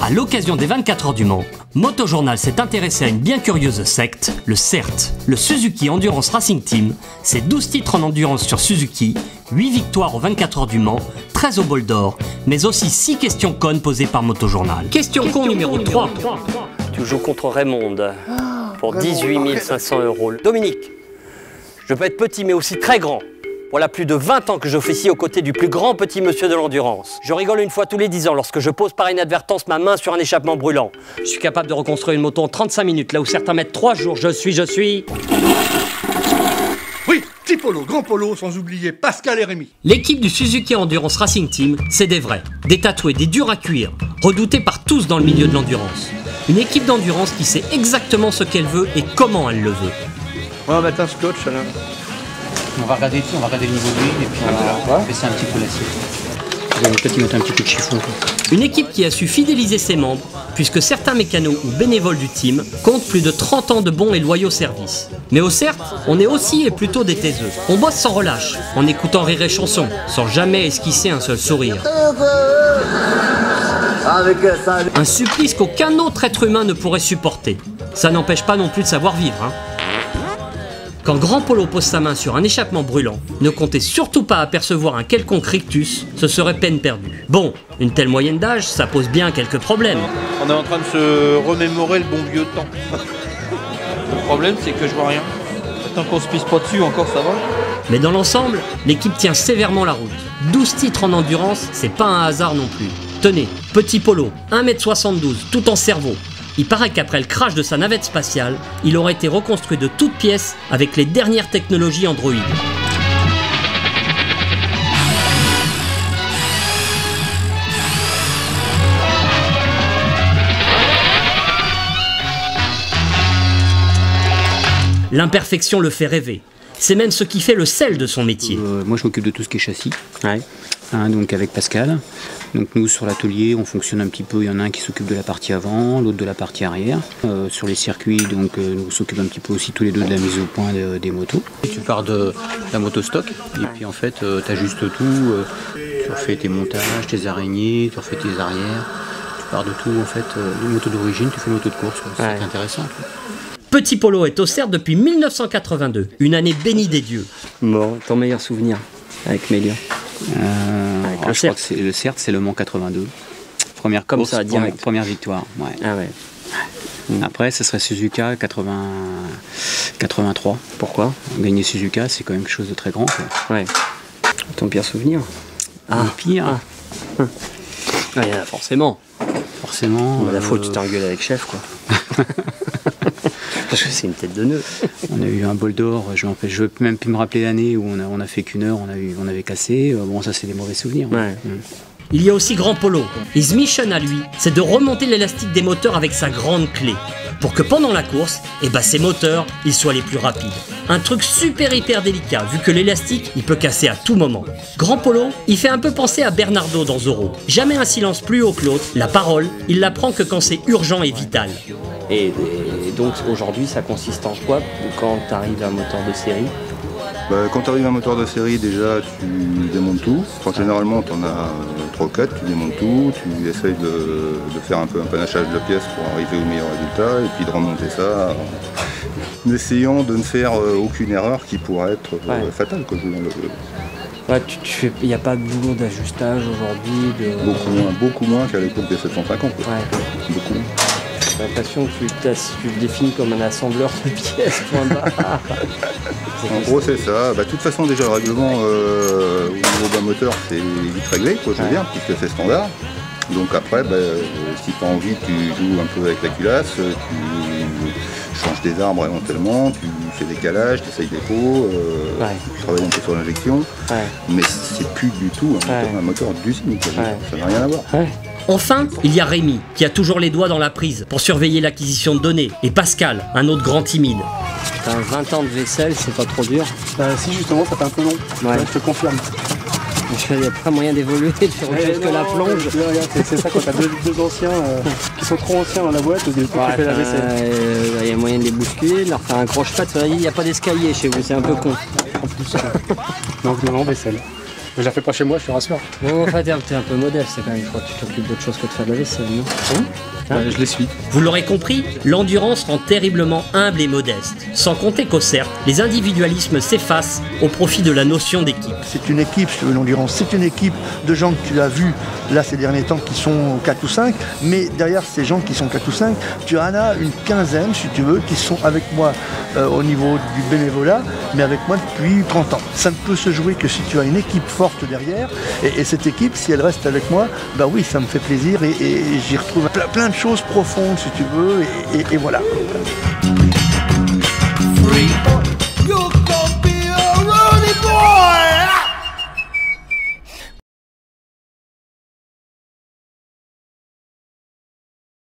À l'occasion des 24 heures du Mans, Motojournal s'est intéressé à une bien curieuse secte, le CERT, le Suzuki Endurance Racing Team. C'est 12 titres en endurance sur Suzuki, 8 victoires aux 24 heures du Mans, 13 au bol d'or, mais aussi 6 questions connes posées par Motojournal. Question con numéro 3. Tu joues contre Raymond pour 18 500 €. Dominique, je peux être petit mais aussi très grand. Voilà plus de 20 ans que j'officie aux côtés du plus grand petit monsieur de l'endurance. Je rigole une fois tous les 10 ans lorsque je pose par inadvertance ma main sur un échappement brûlant. Je suis capable de reconstruire une moto en 35 minutes, là où certains mettent 3 jours. Je suis... Oui, petit polo, grand polo, sans oublier Pascal et Rémi. L'équipe du Suzuki Endurance Racing Team, c'est des vrais. Des tatoués, des durs à cuire, redoutés par tous dans le milieu de l'endurance. Une équipe d'endurance qui sait exactement ce qu'elle veut et comment elle le veut. On va mettre un scotch là. On va regarder ici, on va regarder le niveau d'huile et puis on va baisser un petit peu l'assiette. Peut-être y mettre un petit peu de chiffon. Une équipe qui a su fidéliser ses membres, puisque certains mécanos ou bénévoles du team comptent plus de 30 ans de bons et loyaux services. Mais au CERT, on est aussi et plutôt des taiseux. On bosse sans relâche, en écoutant rire et chansons, sans jamais esquisser un seul sourire. Un supplice qu'aucun autre être humain ne pourrait supporter. Ça n'empêche pas non plus de savoir vivre, hein. Quand Grand Polo pose sa main sur un échappement brûlant, ne comptez surtout pas apercevoir un quelconque rictus, ce serait peine perdue. Bon, une telle moyenne d'âge, ça pose bien quelques problèmes. On est en train de se remémorer le bon vieux temps. Le problème, c'est que je vois rien. Tant qu'on se pisse pas dessus, encore ça va. Mais dans l'ensemble, l'équipe tient sévèrement la route. 12 titres en endurance, c'est pas un hasard non plus. Tenez, petit Polo, 1m72, tout en cerveau. Il paraît qu'après le crash de sa navette spatiale, il aurait été reconstruit de toutes pièces avec les dernières technologies Android. L'imperfection le fait rêver. C'est même ce qui fait le sel de son métier. Moi je m'occupe de tout ce qui est châssis, donc avec Pascal. Donc nous sur l'atelier on fonctionne un petit peu, il y en a un qui s'occupe de la partie avant, l'autre de la partie arrière. Sur les circuits donc nous s'occupe un petit peu aussi tous les deux de la mise au point des motos. Et tu pars de la moto stock et puis en fait tu ajustes tout, tu refais tes montages, tes araignées, tu refais tes arrières, tu pars de tout en fait, une moto d'origine, tu fais une moto de course, c'est intéressant. Petit Polo est au CERT depuis 1982, une année bénie des dieux. Bon, ton meilleur souvenir avec Mélia je crois que le CERT c'est le Mans 82. Première comme course, ça, direct. Première victoire. Ouais. Ah ouais. Après, ce serait Suzuka 83. Pourquoi? Gagner Suzuka, c'est quand même quelque chose de très grand, quoi. Ouais. Ton pire souvenir? Le pire. Il y en a forcément. Forcément. La fois où tu t'engueules avec chef, quoi. Parce que c'est une tête de nœud. On a eu un bol d'or, je veux même plus me rappeler l'année où on a fait qu'une heure, on avait cassé. Bon, ça c'est des mauvais souvenirs. Ouais. Il y a aussi Grand Polo. His mission à lui, c'est de remonter l'élastique des moteurs avec sa grande clé. Pour que pendant la course, ces moteurs, ils soient les plus rapides. Un truc super hyper délicat, vu que l'élastique, il peut casser à tout moment. Grand Polo, il fait un peu penser à Bernardo dans Zorro. Jamais un silence plus haut que l'autre, la parole, il la prend que quand c'est urgent et vital. Et donc aujourd'hui, ça consiste en quoi quand tu arrives à un moteur de série? Quand tu arrives à un moteur de série, déjà tu démontes tout. Enfin, généralement, tu en as 3 ou 4, tu démontes tout, tu essayes de faire un peu un panachage de pièces pour arriver au meilleur résultat et puis de remonter ça en essayant de ne faire aucune erreur qui pourrait être fatale. Il n'y a pas de boulot d'ajustage aujourd'hui Beaucoup moins qu'à l'époque des 750. Quoi. Ouais. Beaucoup moins. J'ai l'impression que tu le définis comme un assembleur de pièces, point barre. En gros, c'est ça. De toute façon, déjà, le règlement au niveau d'un moteur, c'est vite réglé, quoi, je veux dire, puisque c'est standard. Donc après, si tu as envie, tu joues un peu avec la culasse, tu changes des arbres éventuellement, tu fais des calages, tu essayes des pots, tu travailles un peu sur l'injection. Mais c'est plus du tout un moteur d'usine, ça n'a rien à voir. Enfin, il y a Rémi, qui a toujours les doigts dans la prise pour surveiller l'acquisition de données, et Pascal, un autre grand timide. T'as 20 ans de vaisselle, c'est pas trop dur? Si justement, ça fait un peu long, je te confirme. Il n'y a pas moyen d'évoluer, de faire autre chose que la plonge. C'est ça, quand t'as deux anciens qui sont trop anciens dans la boîte, du coup tu fais la vaisselle. Il y a moyen de les bousculer, de leur faire un croche-patte. Il n'y a pas d'escalier chez vous, c'est un peu con. En plus, donc non, vaisselle. Je la fais pas chez moi, je te rassure. Bon, en fait, t'es un peu modeste, c'est quand même. Je crois que tu t'occupes d'autre chose que de faire de la vaisselle, non? Je les suis. Vous l'aurez compris, l'endurance rend terriblement humble et modeste. Sans compter qu'au CERT, les individualismes s'effacent au profit de la notion d'équipe. C'est une équipe, si tu veux, l'endurance. C'est une équipe de gens que tu as vus, là, ces derniers temps, qui sont 4 ou 5. Mais derrière ces gens qui sont 4 ou 5, tu en as une quinzaine, si tu veux, qui sont avec moi au niveau du bénévolat, mais avec moi depuis 30 ans. Ça ne peut se jouer que si tu as une équipe forte derrière. Et cette équipe, si elle reste avec moi, bah oui, ça me fait plaisir et j'y retrouve plein de choses profondes, si tu veux, et voilà. Free.